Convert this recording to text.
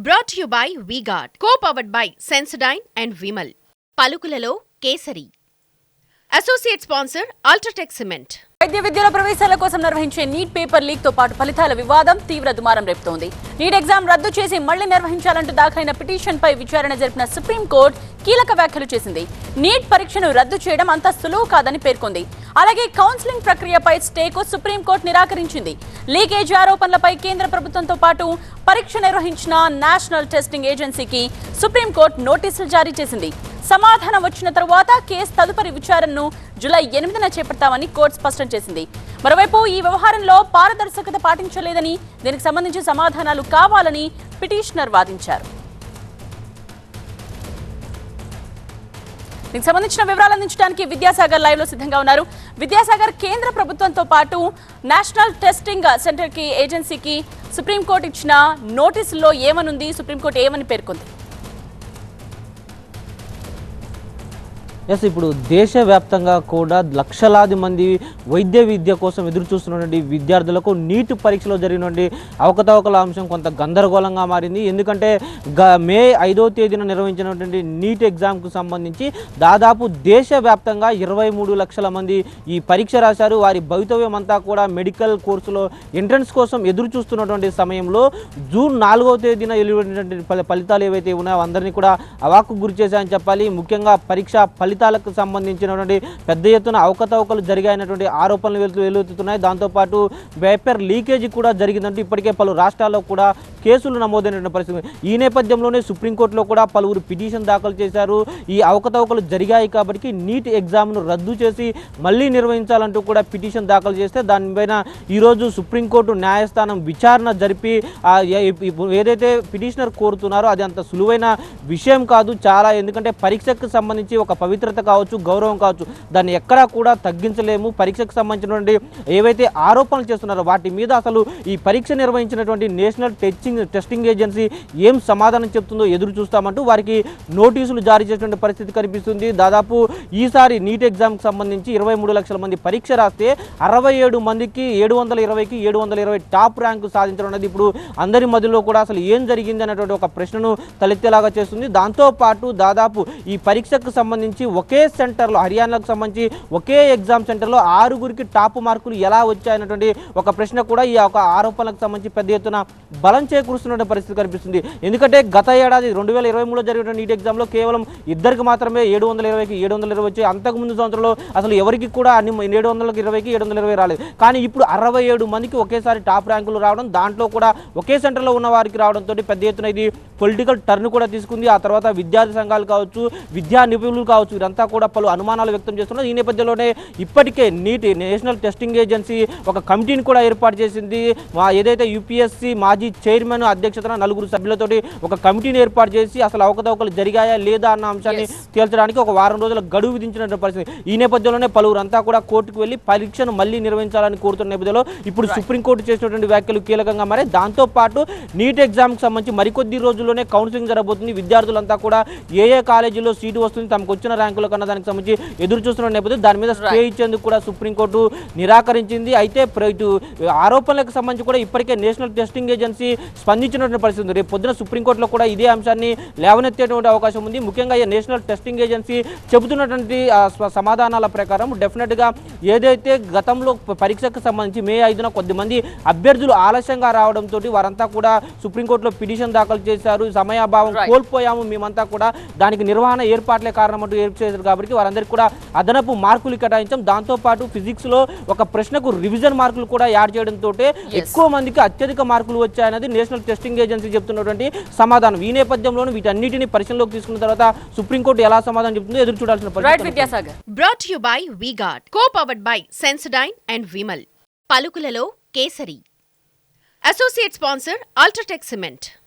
Brought to you by V-Guard, co-powered by Sensodyne and Vimal. పలుకులలో Kesari. Associate sponsor UltraTech cement. వైద్య విద్యలో ప్రవేశాల కోసం నిర్వహించే నీట్ పేపర్ లీక్ తో పాటు ఫలితాల వివాదం తీవ్ర దుమారం రేపుతోంది. నీట్ ఎగ్జామ్ రద్దు చేసి మళ్లీ నిర్వహించాలంటూ దాఖలైన పిటిషన్ పై విచారణ జరిపిన సుప్రీంకోర్టు కీలక వ్యాఖ్యలు చేసింది. నీట్ పరీక్షను రద్దు చేయడం అంత సులువు కాదని పేర్కొంది. అలాగే కౌన్సిలింగ్ ప్రక్రియపై స్టేకు సుప్రీంకోర్టు నిరాకరించింది. లీకేజ్ ఆరోపణలపై కేంద్ర ప్రభుత్వంతో పాటు పరీక్ష నిర్వహించిన నేషనల్ టెస్టింగ్ ఏజెన్సీకి సుప్రీంకోర్టు నోటీసులు జారీ చేసింది. సమాధానం వచ్చిన తరువాత కేసు తదుపరి విచారణను జూలై 8న చేపడతామని కోర్టు స్పష్టం చేసింది. మరోవైపు ఈ వ్యవహారంలో పారదర్శకత పాటించలేదని, దీనికి సంబంధించి సమాధానాలు కావాలని పిటిషనర్ వాదించారు. దీనికి సంబంధించిన వివరాలు అందించడానికి విద్యాసాగర్ లైవ్ లో సిద్ధంగా ఉన్నారు. విద్యాసాగర్, కేంద్ర ప్రభుత్వంతో పాటు నేషనల్ టెస్టింగ్ సెంటర్ కి ఏజెన్సీకి సుప్రీంకోర్టు ఇచ్చిన నోటీసుల్లో ఏమనుంది, సుప్రీంకోర్టు ఏమని పేర్కొంది? ఇప్పుడు దేశవ్యాప్తంగా కూడా లక్షలాది మంది వైద్య విద్య కోసం ఎదురు చూస్తున్నటువంటి విద్యార్థులకు నీట్ పరీక్షలో జరిగినటువంటి అవకతవకల అంశం కొంత గందరగోళంగా మారింది. ఎందుకంటే మే 5వ తేదీన నిర్వహించినటువంటి నీట్ ఎగ్జామ్కు సంబంధించి దాదాపు దేశవ్యాప్తంగా 23 లక్షల మంది ఈ పరీక్ష రాశారు. వారి భవితవ్యం అంతా కూడా మెడికల్ కోర్సులో ఎంట్రన్స్ కోసం ఎదురు చూస్తున్నటువంటి సమయంలో జూన్ 4వ తేదీన వెలువడినటువంటి ఫలితాలు ఏవైతే ఉన్నాయో అందరినీ కూడా అవాక్కు గురి చేశాయని చెప్పాలి. ముఖ్యంగా పరీక్ష ఫలితాలకు సంబంధించినటువంటి పెద్ద ఎత్తున అవకతవకలు జరిగాయనటువంటి ఆరోపణలు వెలువెత్తుతున్నాయి. దాంతోపాటు పేపర్ లీకేజీ కూడా జరిగిందంటూ ఇప్పటికే పలు రాష్ట్రాల్లో కూడా కేసులు నమోదైనటువంటి పరిస్థితి. ఈ నేపథ్యంలోనే సుప్రీంకోర్టులో కూడా పలువురు పిటిషన్ దాఖలు చేశారు. ఈ అవకతవకలు జరిగాయి కాబట్టి నీట్ ఎగ్జామ్ను రద్దు చేసి మళ్ళీ నిర్వహించాలంటూ కూడా పిటిషన్ దాఖలు చేస్తే దానిపైన ఈరోజు సుప్రీంకోర్టు న్యాయస్థానం విచారణ జరిపి ఏదైతే పిటిషనర్ కోరుతున్నారో అది అంత సులువైన విషయం కాదు చాలా. ఎందుకంటే పరీక్షకు సంబంధించి ఒక పవిత్రత కావచ్చు, గౌరవం కావచ్చు, దాన్ని ఎక్కడా కూడా తగ్గించలేము. పరీక్షకు సంబంధించినటువంటి ఏవైతే ఆరోపణలు చేస్తున్నారో వాటి మీద అసలు ఈ పరీక్ష నిర్వహించినటువంటి నేషనల్ టెస్టింగ్ ఏజెన్సీ ఏం సమాధానం చెప్తుందో ఎదురు చూస్తామంటూ వారికి నోటీసులు జారీ చేసినటువంటి పరిస్థితి కనిపిస్తుంది. దాదాపు ఈసారి నీట్ ఎగ్జామ్కి సంబంధించి 23 లక్షల మంది పరీక్ష రాస్తే 67 మందికి 720కి 720 టాప్ ర్యాంకు సాధించడం అనేది ఇప్పుడు అందరి మధ్యలో కూడా అసలు ఏం జరిగింది అనేటువంటి ఒక ప్రశ్నను తలెత్తేలాగా చేస్తుంది. దాంతోపాటు దాదాపు ఈ పరీక్షకు సంబంధించి ఒకే సెంటర్లో, హర్యానాకు సంబంధించి ఒకే ఎగ్జామ్ సెంటర్లో 6గురికి టాప్ మార్కులు ఎలా వచ్చాయనేటువంటి ఒక ప్రశ్న కూడా ఈ ఒక ఆరోపణలకు సంబంధించి పెద్ద ఎత్తున బలం చేకూరుస్తున్న పరిస్థితి కనిపిస్తుంది. ఎందుకంటే గత ఏడాది 2023లో జరిగిన నీట్ ఎగ్జామ్లో కేవలం 2కి మాత్రమే 720కి 720 వచ్చాయి. అంతకుముందు సంవత్సరంలో అసలు ఎవరికి కూడా అన్ని 720కి 720 రాలేదు. కానీ ఇప్పుడు 67 మందికి ఒకేసారి టాప్ ర్యాంకులు రావడం, దాంట్లో కూడా ఒకే సెంటర్లో ఉన్న వారికి రావడంతో పెద్ద ఎత్తున ఇది పొలిటికల్ టర్న్ కూడా తీసుకుంది. ఆ తర్వాత విద్యార్థి సంఘాలు కావచ్చు, విద్యా నిపుణులు కావచ్చు, ఇదంతా కూడా పలు అనుమానాలు వ్యక్తం చేస్తున్నారు. ఈ నేపథ్యంలోనే ఇప్పటికే నీట్ నేషనల్ టెస్టింగ్ ఏజెన్సీ ఒక కమిటీని కూడా ఏర్పాటు చేసింది. ఏదైతే యూపీఎస్సీ మాజీ చైర్మన్ అధ్యక్షతన 4 సభ్యులతోటి ఒక కమిటీని ఏర్పాటు చేసి అసలు అవకతవకలు జరిగాయా లేదా అన్న అంశాన్ని తేల్చడానికి ఒక వారం రోజుల గడువు విధించిన పరిస్థితి. ఈ నేపథ్యంలోనే పలువురంతా కూడా కోర్టుకు వెళ్లి పరీక్షను మళ్లీ నిర్వహించాలని కోరుతున్న నేపథ్యంలో ఇప్పుడు సుప్రీంకోర్టు చేసినటువంటి వ్యాఖ్యలు కీలకంగా మారాయి. దాంతోపాటు నీట్ ఎగ్జామ్కి సంబంధించి మరికొద్ది రోజుల్లోనే కౌన్సిలింగ్ జరగబోతుంది. విద్యార్థులంతా కూడా ఏ కాలేజీలో సీటు వస్తుంది, తమకు వచ్చిన ర్యాంకుల కన్నా దానికి సంబంధించి ఎదురు చూస్తున్న నేపథ్యం దాని మీద స్టే ఇచ్చేందుకు కూడా సుప్రీంకోర్టు నిరాకరించింది. అయితే ఇటు ఆరోపణలకు సంబంధించి కూడా ఇప్పటికే నేషనల్ టెస్టింగ్ ఏజెన్సీ స్పందించినటువంటి పరిస్థితి ఉంది. రేపు పొద్దున సుప్రీంకోర్టులో కూడా ఇదే అంశాన్ని లేవనెత్తేటువంటి అవకాశం ఉంది. ముఖ్యంగా నేషనల్ టెస్టింగ్ ఏజెన్సీ చెబుతున్నటువంటి సమాధానాల ప్రకారం డెఫినెట్గా ఏదైతే గతంలో పరీక్షకు సంబంధించి మే 5న కొద్దిమంది అభ్యర్థులు ఆలస్యంగా రావడంతో వారంతా కూడా సుప్రీంకోర్టులో పిటిషన్ దాఖలు చేశారు. సమయాభావం కోల్పోయాము, మేమంతా కూడా దానికి నిర్వహణ ఏర్పాట్లే కారణం అంటూ చేశారు. కాబట్టి వారందరికీ కూడా అదనపు మార్కులు కేటాయించాం. దాంతోపాటు ఫిజిక్స్లో ఒక ప్రశ్నకు రివిజన్ మార్కులు కూడా యాడ్ చేయడంతో ఎక్కువ మందికి అత్యధిక మార్కులు వచ్చాయన్నది నేషనల్ టెస్టింగ్ ఏజెన్సీ చెప్తున్నటువంటి సమాధానం. ఈ నేపథ్యంలోనూ వీటన్నిటిని పరిశీలనలోకి తీసుకున్న తర్వాత సుప్రీంకోర్టు ఎలా సమాధానం చెప్తుందో ఎదురు చూడాల్సిన పరిస్థితి. Brought to you by V-Guard, co-powered by Sensodyne and Vimal. పలుకులలో Kesari. Associate sponsor UltraTech cement.